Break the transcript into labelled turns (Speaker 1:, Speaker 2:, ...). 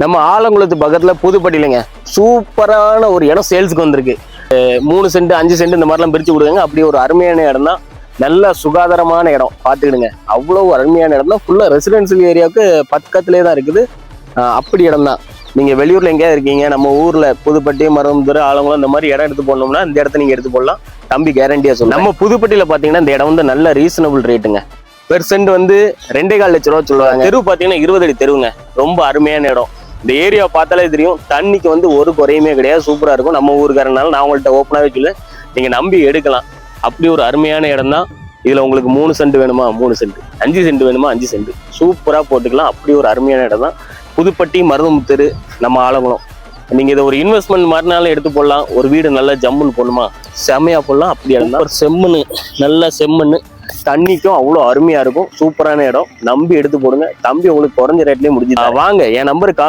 Speaker 1: நம்ம ஆலங்குளத்து பக்கத்துல புதுப்பட்டியிலங்க சூப்பரான ஒரு இடம் சேல்ஸுக்கு வந்திருக்கு. 3 சென்ட் 5 சென்ட் இந்த மாதிரிலாம் பிரிச்சு கொடுங்க. அப்படி ஒரு அருமையான இடம் தான். நல்ல சுகாதாரமான இடம் பார்த்துக்கிடுங்க. அவ்வளவு அருமையான இடம் தான். ஃபுல்லா ரெசிடென்சியல் ஏரியாவுக்கு பக்கத்துலேயே தான் இருக்குது. அப்படி இடம் தான். நீங்க வெளியூர்ல எங்கேயாவது இருக்கீங்க, நம்ம ஊர்ல புதுப்பட்டி, மருவந்தூர், ஆலங்குளம் இந்த மாதிரி இடம் எடுத்து போடணும்னா இந்த இடத்த நீங்க எடுத்து போடலாம். தம்பி கேரண்டியா சொல்லுங்க. நம்ம புதுப்பட்டியில பாத்தீங்கன்னா இந்த இடம் வந்து நல்ல ரீசனபிள் ரேட்டுங்க. பெர் சென்ட் வந்து 2,4 லட்ச ரூபா சொல்லுவாங்க. தெரு பாத்தீங்கன்னா 20 அடி தெருவுங்க. ரொம்ப அருமையான இடம். இந்த ஏரியா பார்த்தாலே தெரியும். தண்ணிக்கு வந்து ஒரு குறையுமே கிடையாது. சூப்பரா இருக்கும். நம்ம ஊருக்காரனால நான் உங்கள்கிட்ட ஓப்பனாவே சொல்லுவேன், நீங்க நம்பி எடுக்கலாம். அப்படி ஒரு அருமையான இடம் தான். இதுல உங்களுக்கு 3 சென்ட் வேணுமா 3 சென்ட், 5 சென்ட் வேணுமா 5 சென்ட், சூப்பரா போட்டுக்கலாம். அப்படி ஒரு அருமையான இடம் தான் புதுப்பட்டி, மருதமுத்தூர், நம்ம ஆலங்குளம். நீங்க இதை ஒரு இன்வெஸ்ட்மெண்ட் மாதிரினாலும் எடுத்து போடலாம். ஒரு வீடு நல்லா ஜம்முன்னு போடணுமா செம்மையா போடலாம். அப்படி இடம் தான். ஒரு செம்மண்ணு, நல்ல செம்மண்ணு, தண்ணிக்கும் அவ்வளோ அருமையா இருக்கும். சூப்பரான இடம். நம்பி எடுத்து போடுங்க. தம்பி உங்களுக்கு குறைஞ்ச ரேட்லயே முடிஞ்சு வாங்க. என் நம்பருக்கு